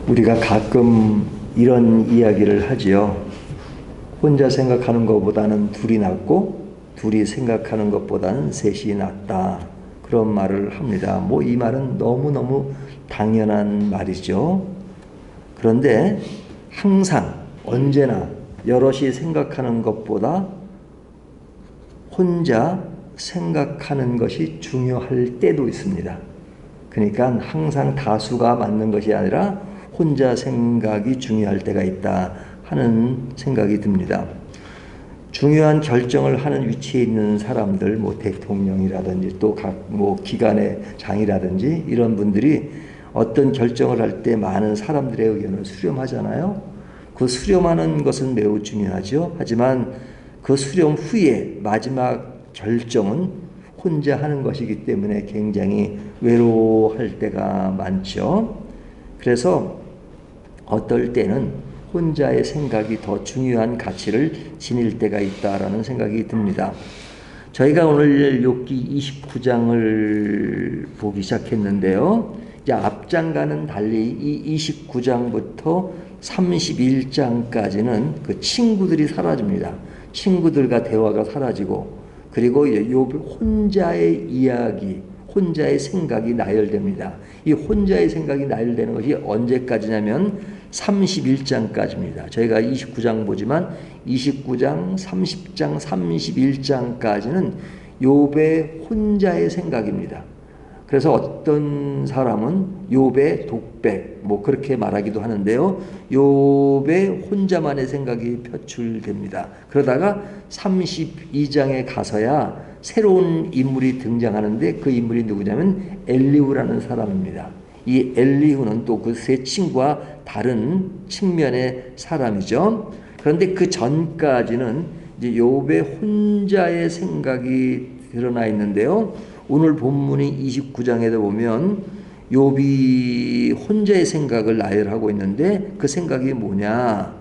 우리가 가끔 이런 이야기를 하지요. 혼자 생각하는 것보다는 둘이 낫고 둘이 생각하는 것보다는 셋이 낫다. 그런 말을 합니다. 뭐 이 말은 너무너무 당연한 말이죠. 그런데 항상 언제나 여럿이 생각하는 것보다 혼자 생각하는 것이 중요할 때도 있습니다. 그러니까 항상 다수가 맞는 것이 아니라 혼자 생각이 중요할 때가 있다 하는 생각이 듭니다. 중요한 결정을 하는 위치에 있는 사람들, 뭐 대통령이라든지 또 각 뭐 기관의 장이라든지 이런 분들이 어떤 결정을 할 때 많은 사람들의 의견을 수렴하잖아요. 그 수렴하는 것은 매우 중요하죠. 하지만 그 수렴 후에 마지막 결정은 혼자 하는 것이기 때문에 굉장히 외로워할 때가 많죠. 그래서 어떨 때는 혼자의 생각이 더 중요한 가치를 지닐 때가 있다라는 생각이 듭니다. 저희가 오늘 욥기 29장을 보기 시작했는데요. 이제 앞장과는 달리 이 29장부터 31장까지는 그 친구들이 사라집니다. 친구들과 대화가 사라지고, 그리고 욥 혼자의 이야기, 혼자의 생각이 나열됩니다. 이 혼자의 생각이 나열되는 것이 언제까지냐면 31장까지입니다. 저희가 29장 보지만 29장, 30장, 31장까지는 욥의 혼자의 생각입니다. 그래서 어떤 사람은 욥의 독백, 뭐 그렇게 말하기도 하는데요. 욥의 혼자만의 생각이 표출됩니다. 그러다가 32장에 가서야 새로운 인물이 등장하는데 그 인물이 누구냐면 엘리후라는 사람입니다. 이 엘리후는 또 그 세 친구와 다른 측면의 사람이죠. 그런데 그 전까지는 이제 욥의 혼자의 생각이 드러나 있는데요. 오늘 본문이 29장에도 보면 욥이 혼자의 생각을 나열하고 있는데 그 생각이 뭐냐?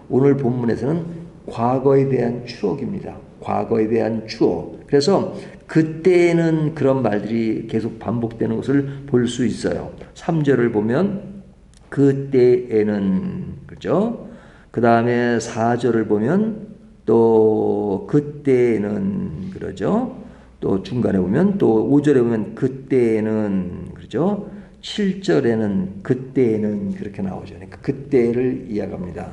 오늘 본문에서는 과거에 대한 추억입니다. 과거에 대한 추억. 그래서 그때는 그런 말들이 계속 반복되는 것을 볼 수 있어요. 3절을 보면 그때에는, 그죠? 그 다음에 4절을 보면 또 그때는, 그러죠? 또 중간에 보면 또 5절에 보면 그때는, 그러죠? 7절에는 그때는 그렇게 나오죠. 그러니까 그때를 이야기합니다.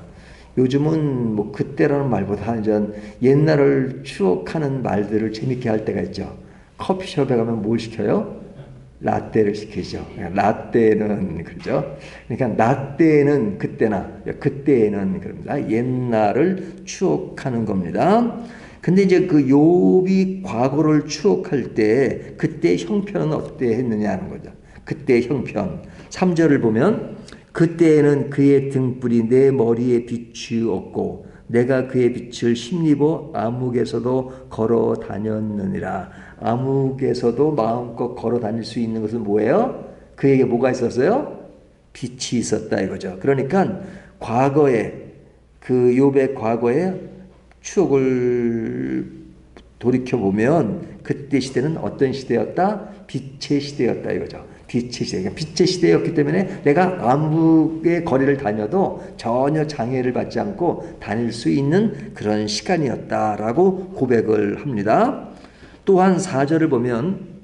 요즘은 뭐 그때라는 말보다 이제 옛날을 추억하는 말들을 재밌게 할 때가 있죠. 커피숍에 가면 뭘 시켜요? 라떼를 시키죠. 라떼는, 그죠? 그러니까 라떼는 그때나, 그때는 그럽니다. 옛날을 추억하는 겁니다. 근데 이제 그 욥이 과거를 추억할 때 그때 형편은 어때 했느냐는 거죠. 그때 형편. 3절을 보면 그때에는 그의 등불이 내 머리에 비추었고 내가 그의 빛을 힘입어 암흑에서도 걸어 다녔느니라. 암흑에서도 마음껏 걸어 다닐 수 있는 것은 뭐예요? 그에게 뭐가 있었어요? 빛이 있었다 이거죠. 그러니까 과거에 그 욥의 과거에 추억을 돌이켜보면 그때 시대는 어떤 시대였다? 빛의 시대였다 이거죠. 빛의 시대. 그러니까 빛의 시대였기 때문에 내가 암흑의 거리를 다녀도 전혀 장애를 받지 않고 다닐 수 있는 그런 시간이었다라고 고백을 합니다. 또한 4절을 보면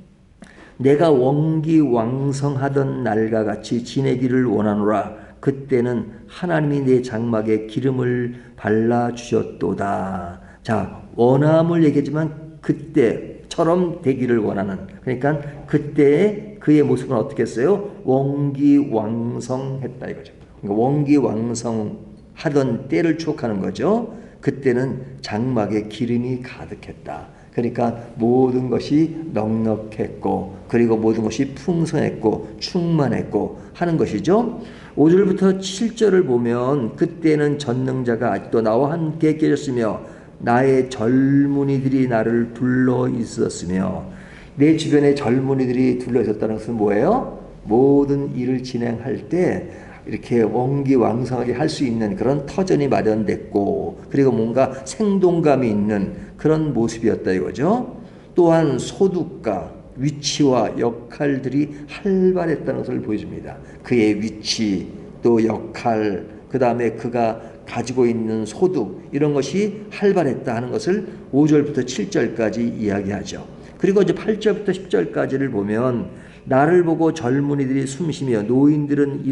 내가 원기왕성하던 날과 같이 지내기를 원하노라. 그때는 하나님이 내 장막에 기름을 발라주셨도다. 자, 원함을 얘기하지만 그때처럼 되기를 원하는, 그러니까 그때의 그의 모습은 어떻게 했어요? 원기왕성했다 이거죠. 그러니까 원기왕성하던 때를 추억하는 거죠. 그때는 장막에 기름이 가득했다. 그러니까 모든 것이 넉넉했고 그리고 모든 것이 풍성했고 충만했고 하는 것이죠. 5절부터 7절을 보면 그때는 전능자가 아직도 나와 함께 계셨으며 나의 젊은이들이 나를 둘러 있었으며, 내 주변에 젊은이들이 둘러 있었다는 것은 뭐예요? 모든 일을 진행할 때 이렇게 원기왕성하게 할 수 있는 그런 터전이 마련됐고 그리고 뭔가 생동감이 있는 그런 모습이었다 이거죠. 또한 소득과 위치와 역할들이 활발했다는 것을 보여줍니다. 그의 위치, 또 역할, 그 다음에 그가 가지고 있는 소득, 이런 것이 활발했다 하는 것을 5절부터 7절까지 이야기하죠. 그리고 이제 8절부터 10절까지를 보면 나를 보고 젊은이들이 숨쉬며 노인들은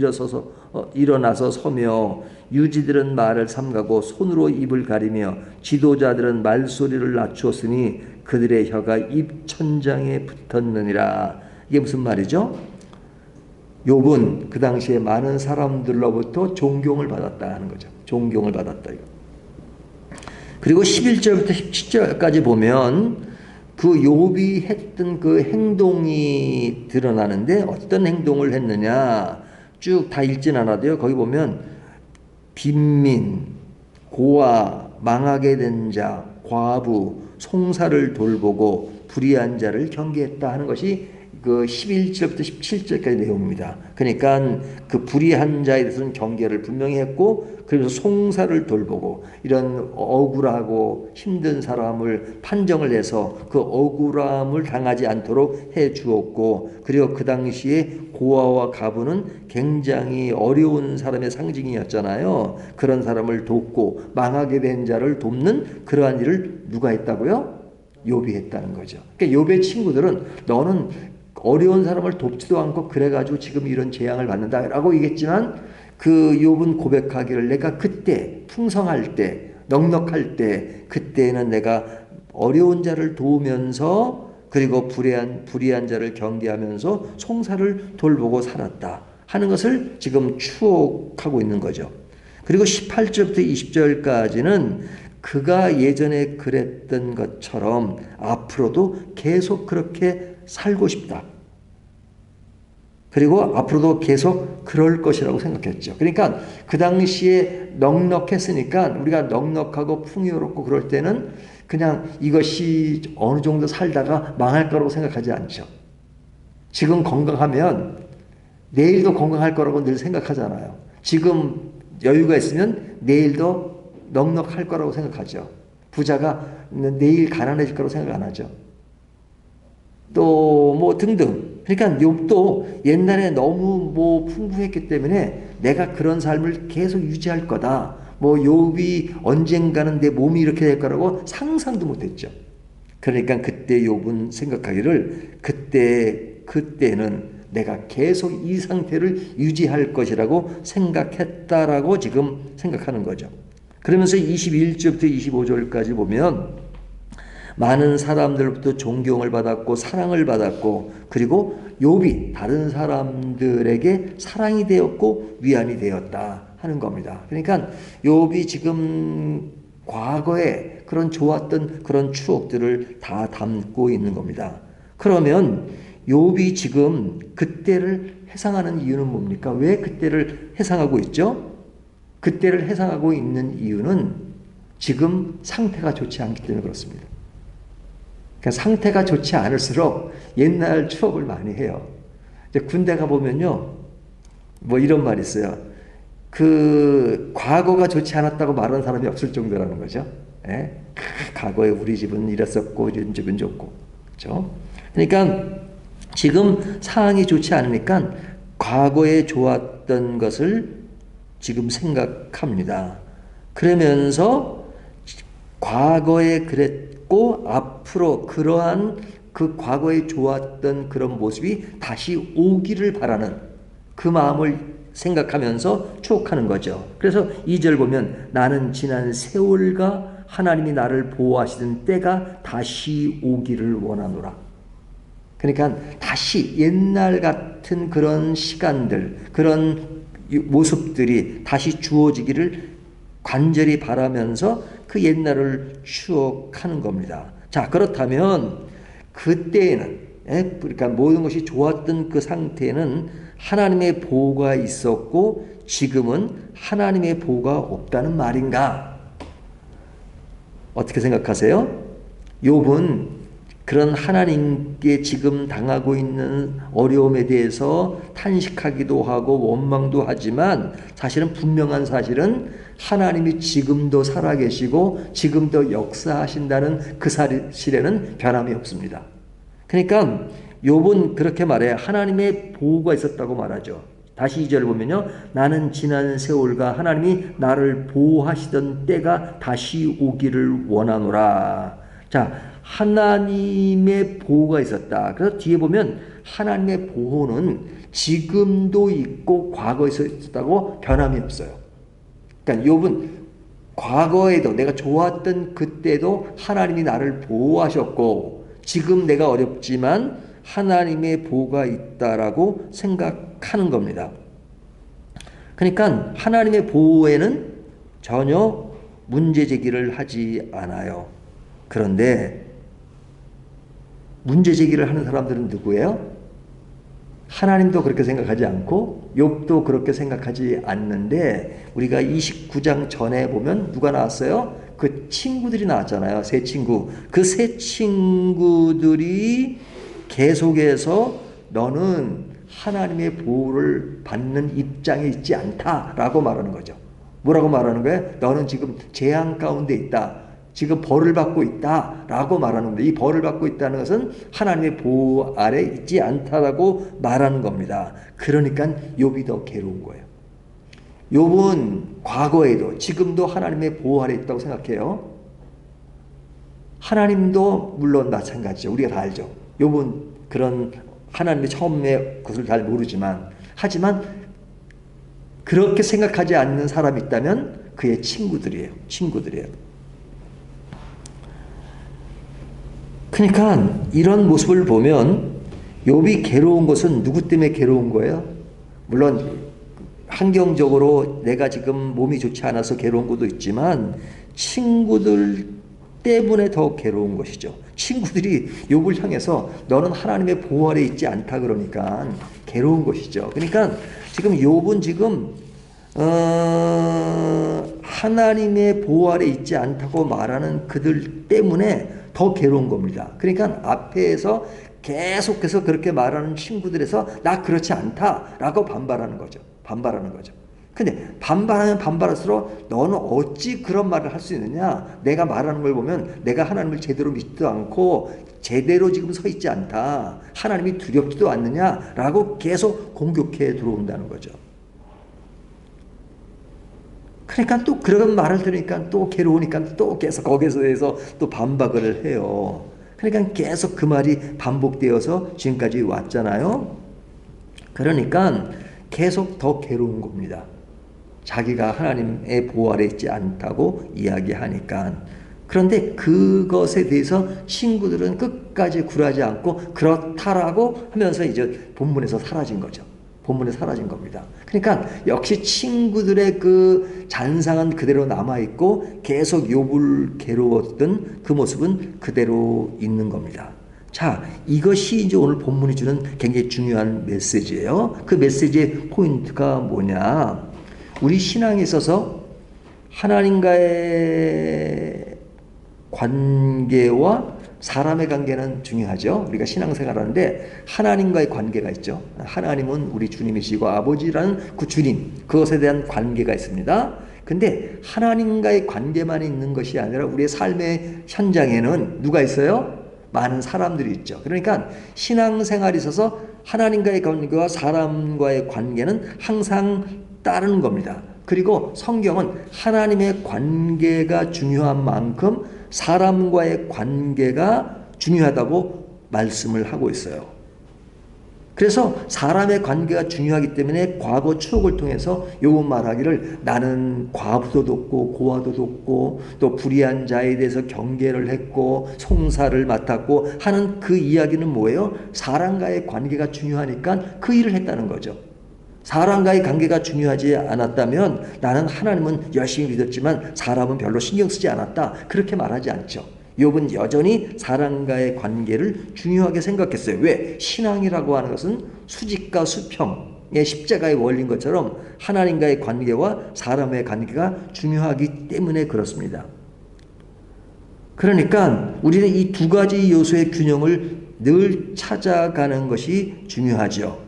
일어나서 서며 유지들은 말을 삼가고 손으로 입을 가리며 지도자들은 말소리를 낮추었으니 그들의 혀가 입천장에 붙었느니라. 이게 무슨 말이죠? 욥은 그 당시에 많은 사람들로부터 존경을 받았다 하는 거죠. 존경을 받았다. 그리고 11절부터 17절까지 보면 그 욥이 했던 그 행동이 드러나는데 어떤 행동을 했느냐 쭉 다 읽진 않아도요. 거기 보면 빈민, 고아, 망하게 된 자, 과부, 송사를 돌보고 불의한 자를 경계했다 하는 것이 그 11절부터 17절까지 내용입니다. 그러니까 그 불의한 자에 대해서는 경계를 분명히 했고, 그러면서 송사를 돌보고 이런 억울하고 힘든 사람을 판정을 해서 그 억울함을 당하지 않도록 해 주었고, 그리고 그 당시에 고아와 과부는 굉장히 어려운 사람의 상징이었잖아요. 그런 사람을 돕고 망하게 된 자를 돕는 그러한 일을 누가 했다고요? 욥이 했다는 거죠. 그러니까 욥의 친구들은 너는 어려운 사람을 돕지도 않고 그래가지고 지금 이런 재앙을 받는다라고 얘기했지만, 그 욥은 고백하기를 내가 그때 풍성할 때 넉넉할 때 그때는 내가 어려운 자를 도우면서 그리고 불의한 자를 경계하면서 송사를 돌보고 살았다 하는 것을 지금 추억하고 있는 거죠. 그리고 18절부터 20절까지는 그가 예전에 그랬던 것처럼 앞으로도 계속 그렇게 살고 싶다. 그리고 앞으로도 계속 그럴 것이라고 생각했죠. 그러니까 그 당시에 넉넉했으니까 우리가 넉넉하고 풍요롭고 그럴 때는 그냥 이것이 어느 정도 살다가 망할 거라고 생각하지 않죠. 지금 건강하면 내일도 건강할 거라고 늘 생각하잖아요. 지금 여유가 있으면 내일도 넉넉할 거라고 생각하죠. 부자가 내일 가난해질 거라고 생각 안 하죠. 또 뭐 등등. 그러니까 욥도 옛날에 너무 뭐 풍부했기 때문에 내가 그런 삶을 계속 유지할 거다. 뭐 욥이 언젠가는 내 몸이 이렇게 될 거라고 상상도 못했죠. 그러니까 그때 욥은 생각하기를 그때는 내가 계속 이 상태를 유지할 것이라고 생각했다라고 지금 생각하는 거죠. 그러면서 21절부터 25절까지 보면 많은 사람들로부터 존경을 받았고 사랑을 받았고, 그리고 욥이 다른 사람들에게 사랑이 되었고 위안이 되었다 하는 겁니다. 그러니까 욥이 지금 과거에 그런 좋았던 그런 추억들을 다 담고 있는 겁니다. 그러면 욥이 지금 그때를 회상하는 이유는 뭡니까? 왜 그때를 회상하고 있죠? 그때를 회상하고 있는 이유는 지금 상태가 좋지 않기 때문에 그렇습니다. 그러니까 상태가 좋지 않을수록 옛날 추억을 많이 해요. 이제 군대 가보면요, 뭐 이런 말이 있어요. 그 과거가 좋지 않았다고 말하는 사람이 없을 정도라는 거죠. 예? 과거에 우리 집은 이랬었고 이런 집은 좋고, 그렇죠? 그러니까 지금 상황이 좋지 않으니까 과거에 좋았던 것을 지금 생각합니다. 그러면서 과거에 그랬고 앞으로 그러한 그 과거에 좋았던 그런 모습이 다시 오기를 바라는 그 마음을 생각하면서 추억하는 거죠. 그래서 2절 보면 나는 지난 세월과 하나님이 나를 보호하시던 때가 다시 오기를 원하노라. 그러니까 다시 옛날 같은 그런 시간들, 그런 모습들이 다시 주어지기를 간절히 바라면서 그 옛날을 추억하는 겁니다. 자, 그렇다면 그때에는, 그러니까 모든 것이 좋았던 그 상태는 하나님의 보호가 있었고 지금은 하나님의 보호가 없다는 말인가? 어떻게 생각하세요? 욥은 그런 하나님께 지금 당하고 있는 어려움에 대해서 탄식하기도 하고 원망도 하지만 사실은 분명한 사실은 하나님이 지금도 살아계시고 지금도 역사하신다는 그 사실에는 변함이 없습니다. 그러니까 욥은 그렇게 말해요. 하나님의 보호가 있었다고 말하죠. 다시 2절 보면요. 나는 지난 세월과 하나님이 나를 보호하시던 때가 다시 오기를 원하노라. 자, 하나님의 보호가 있었다. 그래서 뒤에 보면 하나님의 보호는 지금도 있고 과거에 있었다고 변함이 없어요. 그러니까 욥은 과거에도 내가 좋았던 그때도 하나님이 나를 보호하셨고 지금 내가 어렵지만 하나님의 보호가 있다라고 생각하는 겁니다. 그러니까 하나님의 보호에는 전혀 문제 제기를 하지 않아요. 그런데 문제 제기를 하는 사람들은 누구예요? 하나님도 그렇게 생각하지 않고 욥도 그렇게 생각하지 않는데 우리가 29장 전에 보면 누가 나왔어요? 그 친구들이 나왔잖아요. 세 친구. 그 세 친구들이 계속해서 너는 하나님의 보호를 받는 입장에 있지 않다라고 말하는 거죠. 뭐라고 말하는 거예요? 너는 지금 재앙 가운데 있다. 지금 벌을 받고 있다라고 말하는 겁니다. 이 벌을 받고 있다는 것은 하나님의 보호 아래 있지 않다라고 말하는 겁니다. 그러니까 욥이 더 괴로운 거예요. 욥은 과거에도 지금도 하나님의 보호 아래 있다고 생각해요. 하나님도 물론 마찬가지죠. 우리가 다 알죠. 욥은 그런 하나님의 처음에 그것을 잘 모르지만 하지만 그렇게 생각하지 않는 사람이 있다면 그의 친구들이에요. 그러니까 이런 모습을 보면 욥이 괴로운 것은 누구 때문에 괴로운 거예요? 물론 환경적으로 내가 지금 몸이 좋지 않아서 괴로운 것도 있지만 친구들 때문에 더 괴로운 것이죠. 친구들이 욥을 향해서 너는 하나님의 보호 아래 있지 않다 그러니까 괴로운 것이죠. 그러니까 지금 욥은 지금 하나님의 보호 아래 있지 않다고 말하는 그들 때문에 더 괴로운 겁니다. 그러니까 앞에서 계속해서 그렇게 말하는 친구들에서 나 그렇지 않다라고 반발하는 거죠. 근데 반발하면 반발할수록 너는 어찌 그런 말을 할 수 있느냐? 내가 말하는 걸 보면 내가 하나님을 제대로 믿지도 않고 제대로 지금 서 있지 않다. 하나님이 두렵지도 않느냐라고 계속 공격해 들어온다는 거죠. 그러니까 또 그런 말을 들으니까 또 괴로우니까 또 계속 거기서 해서 또 반박을 해요. 그러니까 계속 그 말이 반복되어서 지금까지 왔잖아요. 그러니까 계속 더 괴로운 겁니다. 자기가 하나님의 보호 아래 있지 않다고 이야기하니까. 그런데 그것에 대해서 친구들은 끝까지 굴하지 않고 그렇다라고 하면서 이제 본문에서 사라진 거죠. 본문에 사라진 겁니다. 그러니까 역시 친구들의 그 잔상은 그대로 남아있고 계속 욥을 괴로웠던 그 모습은 그대로 있는 겁니다. 자, 이것이 이제 오늘 본문이 주는 굉장히 중요한 메시지예요. 그 메시지의 포인트가 뭐냐? 우리 신앙에 있어서 하나님과의 관계와 사람의 관계는 중요하죠. 우리가 신앙생활 하는데 하나님과의 관계가 있죠. 하나님은 우리 주님이시고 아버지라는 그 주님, 그것에 대한 관계가 있습니다. 근데 하나님과의 관계만 있는 것이 아니라 우리의 삶의 현장에는 누가 있어요? 많은 사람들이 있죠. 그러니까 신앙생활에 있어서 하나님과의 관계와 사람과의 관계는 항상 따르는 겁니다. 그리고 성경은 하나님의 관계가 중요한 만큼 사람과의 관계가 중요하다고 말씀을 하고 있어요. 그래서 사람의 관계가 중요하기 때문에 과거 추억을 통해서 욥은 말하기를 나는 과부도 돕고 고아도 돕고 또 불의한 자에 대해서 경계를 했고 송사를 맡았고 하는 그 이야기는 뭐예요? 사람과의 관계가 중요하니까 그 일을 했다는 거죠. 사람과의 관계가 중요하지 않았다면 나는 하나님은 열심히 믿었지만 사람은 별로 신경 쓰지 않았다. 그렇게 말하지 않죠. 욥은 여전히 사람과의 관계를 중요하게 생각했어요. 왜? 신앙이라고 하는 것은 수직과 수평의 십자가의 원리인 것처럼 하나님과의 관계와 사람의 관계가 중요하기 때문에 그렇습니다. 그러니까 우리는 이 두 가지 요소의 균형을 늘 찾아가는 것이 중요하죠.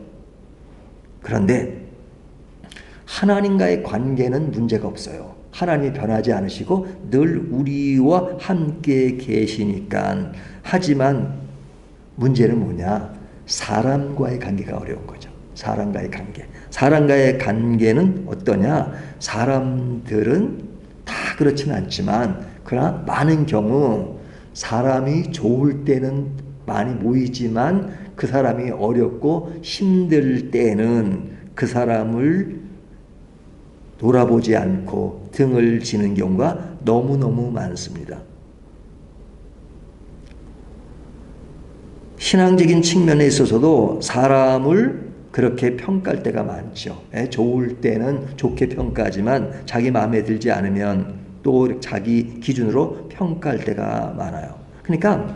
그런데 하나님과의 관계는 문제가 없어요. 하나님이 변하지 않으시고 늘 우리와 함께 계시니까. 하지만 문제는 뭐냐? 사람과의 관계가 어려운 거죠. 사람과의 관계. 사람과의 관계는 어떠냐? 사람들은 다 그렇지는 않지만 그러나 많은 경우 사람이 좋을 때는 많이 모이지만 그 사람이 어렵고 힘들 때는 그 사람을 돌아보지 않고 등을 지는 경우가 너무너무 많습니다. 신앙적인 측면에 있어서도 사람을 그렇게 평가할 때가 많죠. 좋을 때는 좋게 평가하지만 자기 마음에 들지 않으면 또 자기 기준으로 평가할 때가 많아요. 그러니까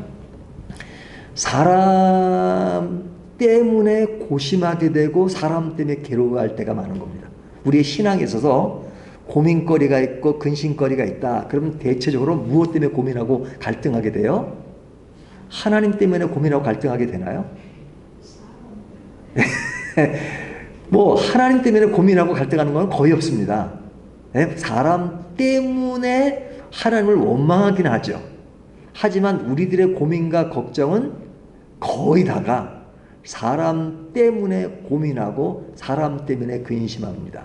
사람 때문에 고심하게 되고 사람 때문에 괴로워할 때가 많은 겁니다. 우리의 신앙에 있어서 고민거리가 있고 근심거리가 있다. 그러면 대체적으로 무엇 때문에 고민하고 갈등하게 돼요? 하나님 때문에 고민하고 갈등하게 되나요? 뭐 하나님 때문에 고민하고 갈등하는 건 거의 없습니다. 사람 때문에 하나님을 원망하긴 하죠. 하지만 우리들의 고민과 걱정은 거의 다가 사람 때문에 고민하고 사람 때문에 근심합니다.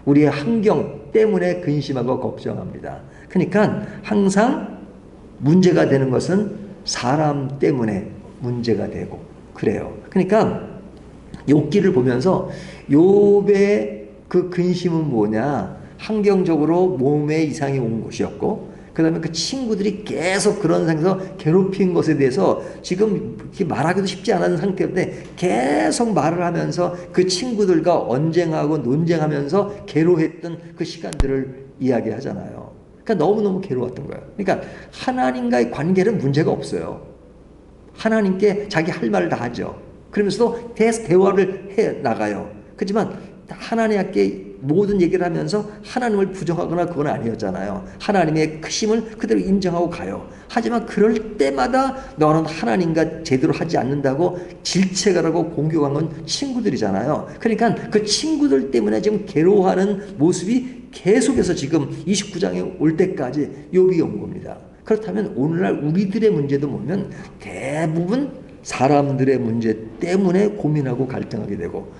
우리의 환경 때문에 근심하고 걱정합니다. 그러니까 항상 문제가 되는 것은 사람 때문에 문제가 되고 그래요. 그러니까 욥기를 보면서 욥의 그 근심은 뭐냐? 환경적으로 몸에 이상이 온 것이었고 그 다음에 그 친구들이 계속 그런 상태에서 괴롭힌 것에 대해서 지금 말하기도 쉽지 않은 상태인데 계속 말을 하면서 그 친구들과 언쟁하고 논쟁하면서 괴로워했던 그 시간들을 이야기하잖아요. 그러니까 너무너무 괴로웠던 거예요. 그러니까 하나님과의 관계는 문제가 없어요. 하나님께 자기 할 말을 다 하죠. 그러면서도 대화를 해 나가요. 그렇지만 하나님께 모든 얘기를 하면서 하나님을 부정하거나 그건 아니었잖아요. 하나님의 크심을 그대로 인정하고 가요. 하지만 그럴 때마다 너는 하나님과 제대로 하지 않는다고 질책하라고 공격한 건 친구들이잖아요. 그러니까 그 친구들 때문에 지금 괴로워하는 모습이 계속해서 지금 29장에 올 때까지 욥이 온 겁니다. 그렇다면 오늘날 우리들의 문제도 보면 대부분 사람들의 문제 때문에 고민하고 갈등하게 되고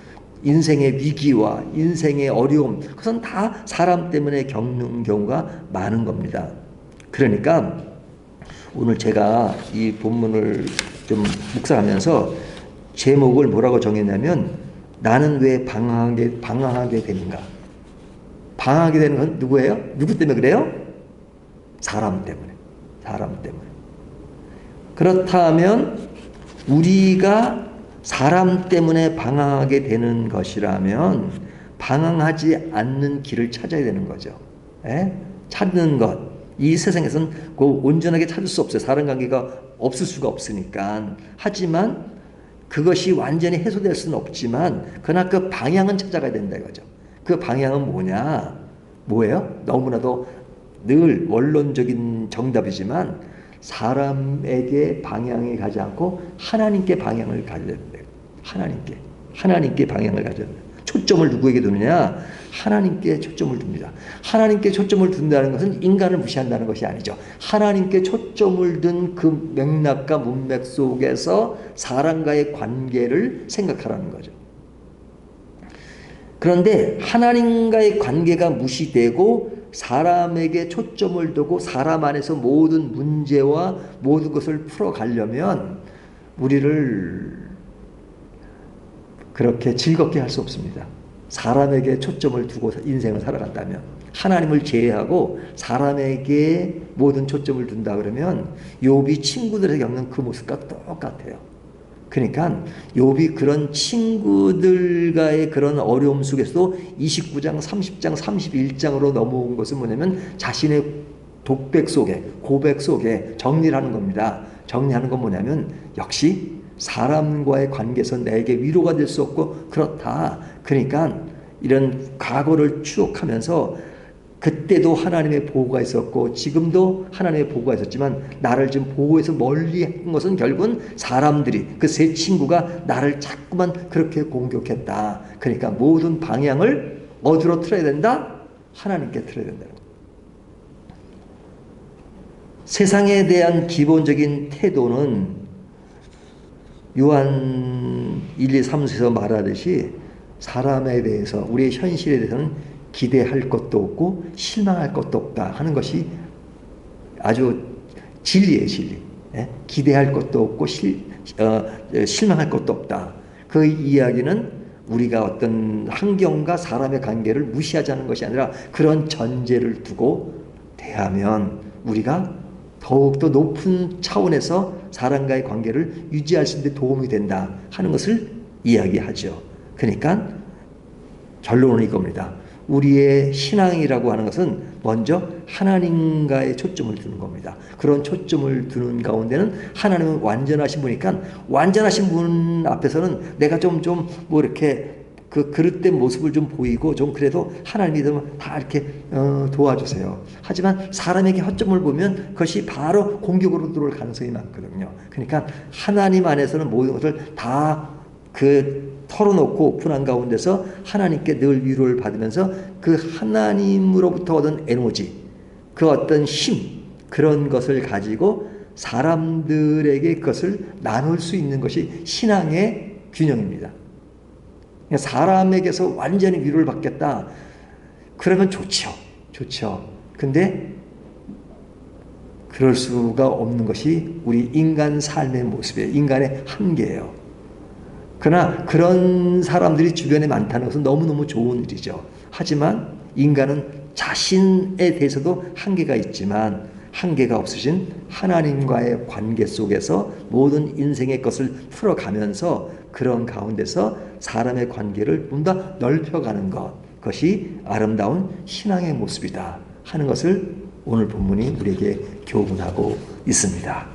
인생의 위기와 인생의 어려움 그것은 다 사람 때문에 겪는 경우가 많은 겁니다. 그러니까 오늘 제가 이 본문을 좀 묵상하면서 제목을 뭐라고 정했냐면 나는 왜 방황하게 되는가? 방황하게 되는 건 누구예요? 누구 때문에 그래요? 사람 때문에. 사람 때문에. 그렇다면 우리가 사람 때문에 방황하게 되는 것이라면 방황하지 않는 길을 찾아야 되는 거죠. 찾는 것. 이 세상에서는 온전하게 찾을 수 없어요. 사람 관계가 없을 수가 없으니까. 하지만 그것이 완전히 해소될 수는 없지만 그러나 그 방향은 찾아가야 된다 이거죠. 그 방향은 뭐냐? 뭐예요? 너무나도 늘 원론적인 정답이지만 사람에게 방향이 가지 않고 하나님께 방향을 가져야 된다. 하나님께 방향을 가져야 된다. 초점을 누구에게 두느냐? 하나님께 초점을 둡니다. 하나님께 초점을 둔다는 것은 인간을 무시한다는 것이 아니죠. 하나님께 초점을 둔 그 맥락과 문맥 속에서 사람과의 관계를 생각하라는 거죠. 그런데 하나님과의 관계가 무시되고 사람에게 초점을 두고 사람 안에서 모든 문제와 모든 것을 풀어가려면 우리를 그렇게 즐겁게 할 수 없습니다. 사람에게 초점을 두고 인생을 살아간다면 하나님을 제외하고 사람에게 모든 초점을 둔다 그러면 욥이 친구들에게 겪는 그 모습과 똑같아요. 그러니까 욥이 그런 친구들과의 그런 어려움 속에서도 29장, 30장, 31장으로 넘어온 것은 뭐냐면 자신의 독백 속에 고백 속에 정리를 하는 겁니다. 정리하는 건 뭐냐면 역시 사람과의 관계에서 내게 위로가 될 수 없고 그렇다. 그러니까 이런 과거를 추억하면서 그때도 하나님의 보호가 있었고 지금도 하나님의 보호가 있었지만 나를 지금 보호해서 멀리 한 것은 결국은 사람들이 그 세 친구가 나를 자꾸만 그렇게 공격했다. 그러니까 모든 방향을 어디로 틀어야 된다? 하나님께 틀어야 된다. 세상에 대한 기본적인 태도는 요한 1, 2, 3에서 말하듯이 사람에 대해서, 우리의 현실에 대해서는 기대할 것도 없고 실망할 것도 없다 하는 것이 아주 진리예요, 진리. 예? 기대할 것도 없고 실망할 것도 없다. 그 이야기는 우리가 어떤 환경과 사람의 관계를 무시하자는 것이 아니라 그런 전제를 두고 대하면 우리가 더욱더 높은 차원에서 사람과의 관계를 유지할 수 있는 데 도움이 된다 하는 것을 이야기하죠. 그러니까 결론은 이겁니다. 우리의 신앙이라고 하는 것은 먼저 하나님과의 초점을 두는 겁니다. 그런 초점을 두는 가운데는 하나님은 완전하신 분이니까 완전하신 분 앞에서는 내가 좀 뭐 이렇게 그 그릇된 모습을 좀 보이고 좀 그래도 하나님이 다 이렇게 도와주세요. 하지만 사람에게 허점을 보면 그것이 바로 공격으로 들어올 가능성이 많거든요. 그러니까 하나님 안에서는 모든 것을 다 털어놓고 오픈한 가운데서 하나님께 늘 위로를 받으면서 그 하나님으로부터 얻은 에너지, 그 어떤 힘, 그런 것을 가지고 사람들에게 그것을 나눌 수 있는 것이 신앙의 균형입니다. 사람에게서 완전히 위로를 받겠다. 그러면 좋죠. 근데 그럴 수가 없는 것이 우리 인간 삶의 모습이에요. 인간의 한계예요. 그러나 그런 사람들이 주변에 많다는 것은 너무너무 좋은 일이죠. 하지만 인간은 자신에 대해서도 한계가 있지만 한계가 없으신 하나님과의 관계 속에서 모든 인생의 것을 풀어가면서 그런 가운데서 사람의 관계를 좀 더 넓혀가는 그것이 아름다운 신앙의 모습이다 하는 것을 오늘 본문이 우리에게 교훈하고 있습니다.